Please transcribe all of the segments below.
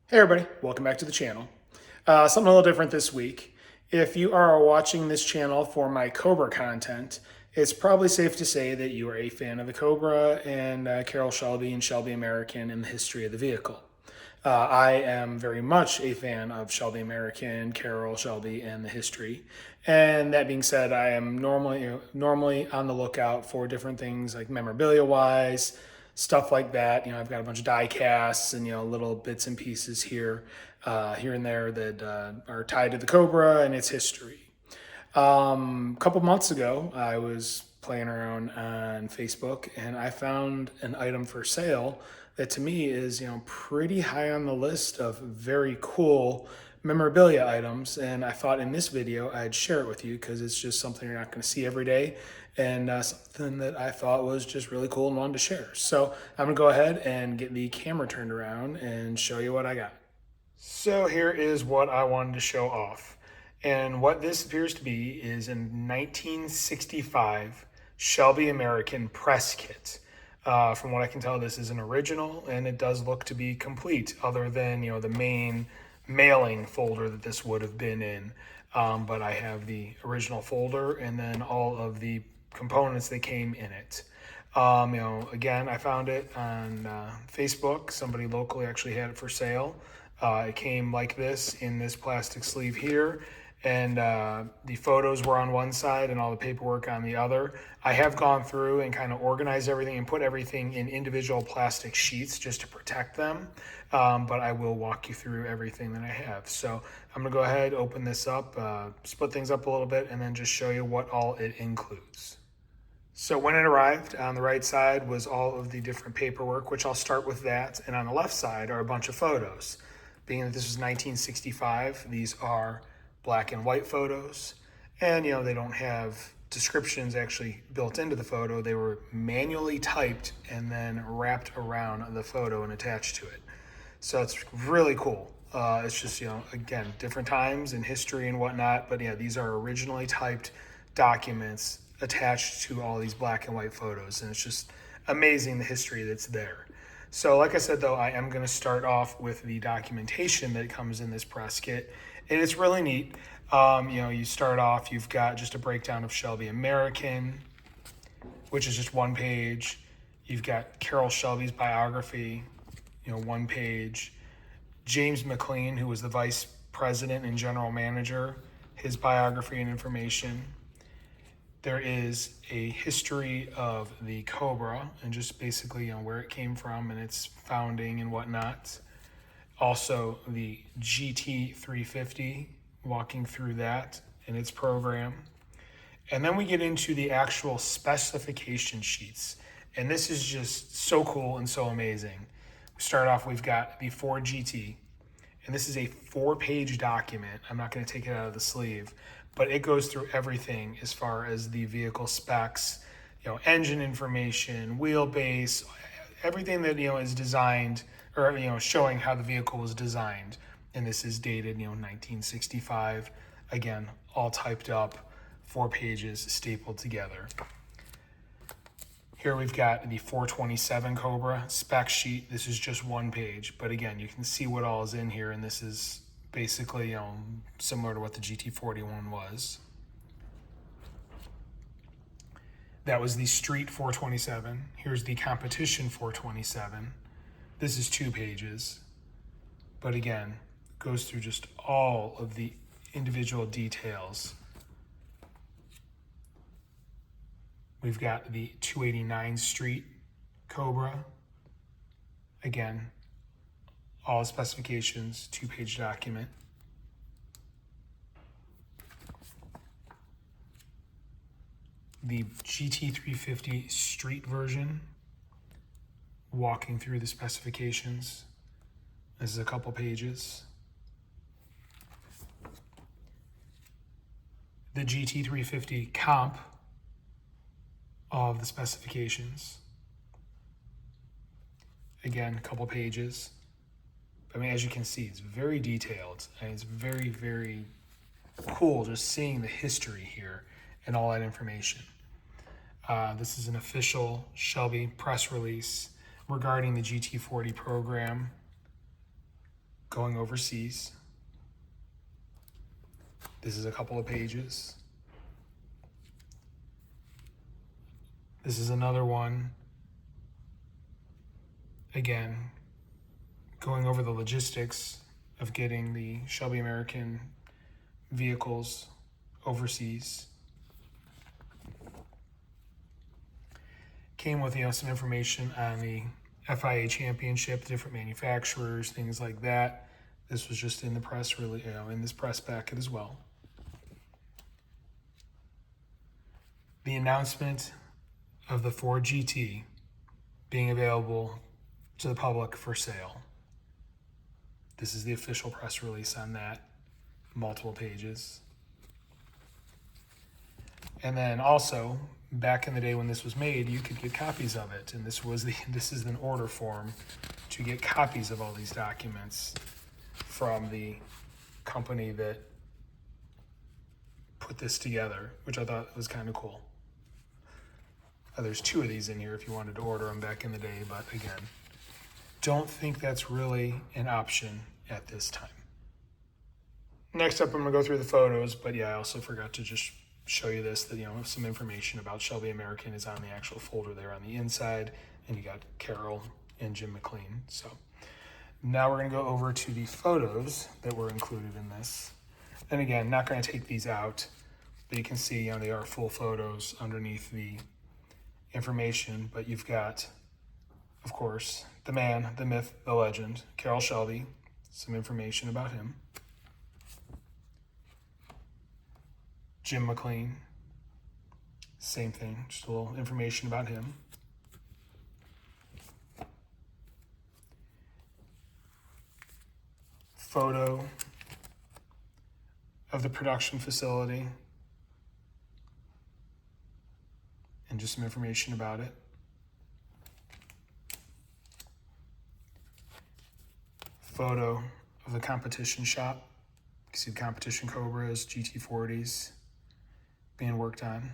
Hey everybody, welcome back to the channel. Something a little different this week. If you are watching this channel for my Cobra content, it's probably safe to say that you are a fan of the Cobra and Carroll Shelby and Shelby American and the history of the vehicle. I am very much a fan of Shelby American, Carroll Shelby, and the history. And that being said, I am normally on the lookout for different things like memorabilia wise, stuff like that. I've got a bunch of die casts and little bits and pieces here and there that are tied to the Cobra and its history. A couple months ago, I was playing around on Facebook and I found an item for sale that to me is, pretty high on the list of very cool memorabilia items. And I thought in this video, I'd share it with you because it's just something you're not going to see every day and something that I thought was just really cool and wanted to share. So I'm going to go ahead and get the camera turned around and show you what I got. So here is what I wanted to show off. And what this appears to be is a 1965 Shelby American press kit. From what I can tell, this is an original, and it does look to be complete, other than the main mailing folder that this would have been in. But I have the original folder, and then all of the components that came in it. Again, I found it on Facebook. Somebody locally actually had it for sale. It came like this in this plastic sleeve here, and the photos were on one side and all the paperwork on the other. I have gone through and kind of organized everything and put everything in individual plastic sheets just to protect them, but I will walk you through everything that I have. So I'm gonna go ahead, open this up, split things up a little bit, and then just show you what all it includes. So when it arrived, on the right side was all of the different paperwork, which I'll start with that, and on the left side are a bunch of photos. Being that this was 1965, these are black and white photos, and they don't have descriptions actually built into the photo. They were manually typed and then wrapped around the photo and attached to it. So it's really cool. It's just, again, different times in history and whatnot, but yeah, these are originally typed documents attached to all these black and white photos, and it's just amazing the history that's there. So like I said, though, I am going to start off with the documentation that comes in this press kit, and it's really neat. You start off, you've got just a breakdown of Shelby American, which is just one page. You've got Carroll Shelby's biography, one page. James McLean, who was the vice president and general manager, his biography and information. There is a history of the Cobra and just basically where it came from and its founding and whatnot. Also the GT350, walking through that and its program. And then we get into the actual specification sheets. And this is just so cool and so amazing. We start off, we've got the Ford GT, and this is a 4-page document. I'm not going to take it out of the sleeve, but it goes through everything as far as the vehicle specs, engine information, wheelbase, everything that is designed, or showing how the vehicle was designed. And this is dated 1965. Again, all typed up, 4 pages stapled together. Here we've got the 427 Cobra spec sheet. This is just 1 page, but again, you can see what all is in here, and this is basically similar to what the GT40 one was. That was the Street 427. Here's the Competition 427. This is 2 pages, but again, goes through just all of the individual details. We've got the 289 Street Cobra. Again, all specifications, 2-page document. The GT350 Street version, walking through the specifications. This is a couple pages. The GT350 Comp, all of the specifications. Again, a couple pages. I mean, as you can see, it's very detailed, and it's very, very cool just seeing the history here and all that information. This is an official Shelby press release regarding the GT40 program. going overseas. This is a couple of pages. This is another one. Again, going over the logistics of getting the Shelby American vehicles overseas. Came with some information on the FIA championship, the different manufacturers, things like that. This was just in the press, really, in this press packet as well. The announcement of the Ford GT being available to the public for sale. This is the official press release on that, multiple pages. And then also, back in the day when this was made, you could get copies of it, and this is an order form to get copies of all these documents from the company that put this together, which I thought was kind of cool. There's 2 of these in here if you wanted to order them back in the day, but again, don't think that's really an option at this time. Next up, I'm gonna go through the photos, but yeah, I also forgot to just show you this, that some information about Shelby American is on the actual folder there on the inside, and you got Carol and Jim McLean. So now we're gonna go over to the photos that were included in this. And again, not gonna take these out, but you can see they are full photos underneath the information, but you've got, of course, the man, the myth, the legend, Carroll Shelby, some information about him. Jim McLean, same thing, just a little information about him. Photo of the production facility and just some information about it. Photo of the competition shop. You can see the competition Cobras, GT40s being worked on.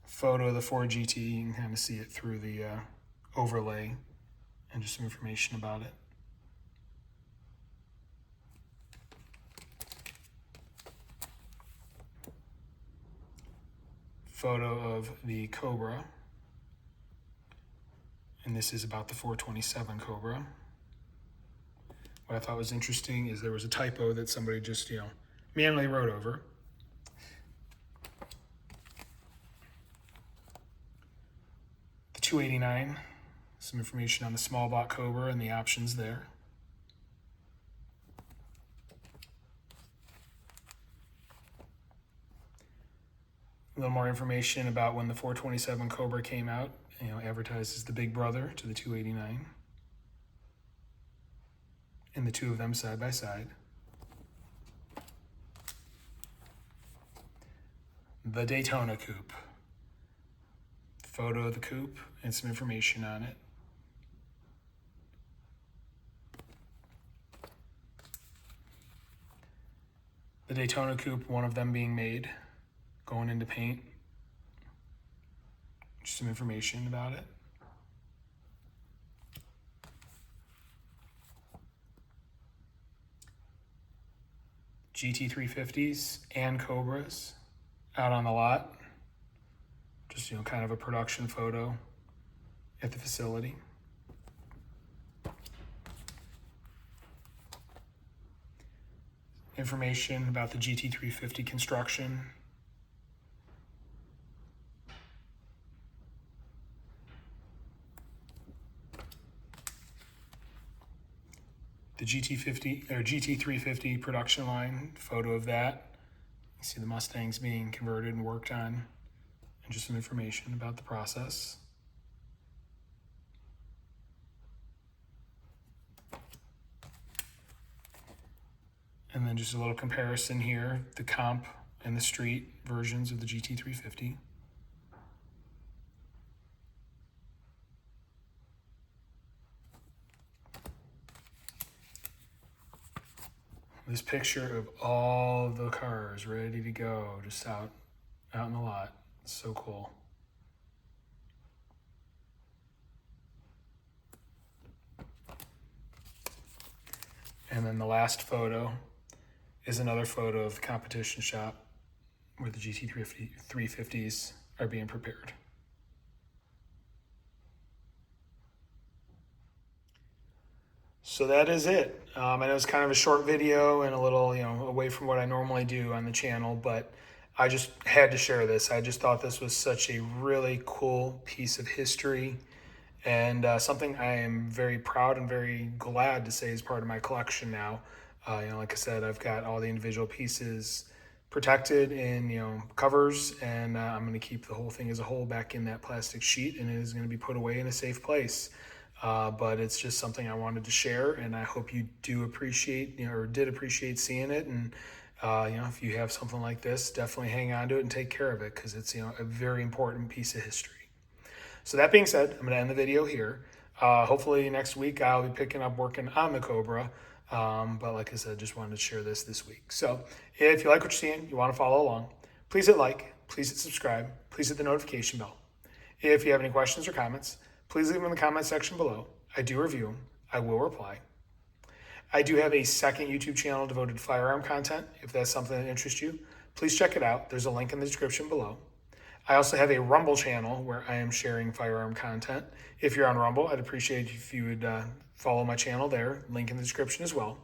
Photo of the Ford GT, you can kind of see it through the overlay and just some information about it. Photo of the Cobra, and this is about the 427 Cobra. What I thought was interesting is there was a typo that somebody just, manually wrote over. The 289, some information on the small block Cobra and the options there. A little more information about when the 427 Cobra came out, advertised as the big brother to the 289. And the 2 of them side by side. The Daytona Coupe. Photo of the coupe and some information on it. The Daytona Coupe, one of them being made, going into paint. Just some information about it. GT350s and Cobras out on the lot. Just, kind of a production photo at the facility. Information about the GT350 construction. The GT350 production line, photo of that. You see the Mustangs being converted and worked on, and just some information about the process. And then just a little comparison here, the comp and the street versions of the GT350. This picture of all the cars ready to go, just out in the lot. It's so cool. And then the last photo is another photo of the competition shop where the GT350s are being prepared. So that is it. I know it's kind of a short video and a little, away from what I normally do on the channel, but I just had to share this. I just thought this was such a really cool piece of history and something I am very proud and very glad to say is part of my collection now. Like I said, I've got all the individual pieces protected in covers, and I'm going to keep the whole thing as a whole back in that plastic sheet, and it is going to be put away in a safe place. But it's just something I wanted to share, and I hope you do appreciate, or did appreciate seeing it. And if you have something like this, definitely hang on to it and take care of it, because it's a very important piece of history. So that being said, I'm going to end the video here. Hopefully next week I'll be picking up working on the Cobra. But like I said, just wanted to share this week. So if you like what you're seeing, you want to follow along, please hit like, please hit subscribe, please hit the notification bell. If you have any questions or comments, please leave them in the comment section below. I do review them. I will reply. I do have a second YouTube channel devoted to firearm content. If that's something that interests you, please check it out. There's a link in the description below. I also have a Rumble channel where I am sharing firearm content. If you're on Rumble, I'd appreciate if you would follow my channel there. Link in the description as well.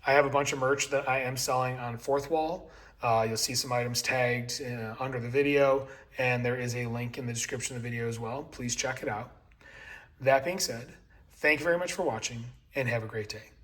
I have a bunch of merch that I am selling on Fourth Wall. You'll see some items tagged under the video, and there is a link in the description of the video as well. Please check it out. That being said, thank you very much for watching, and have a great day.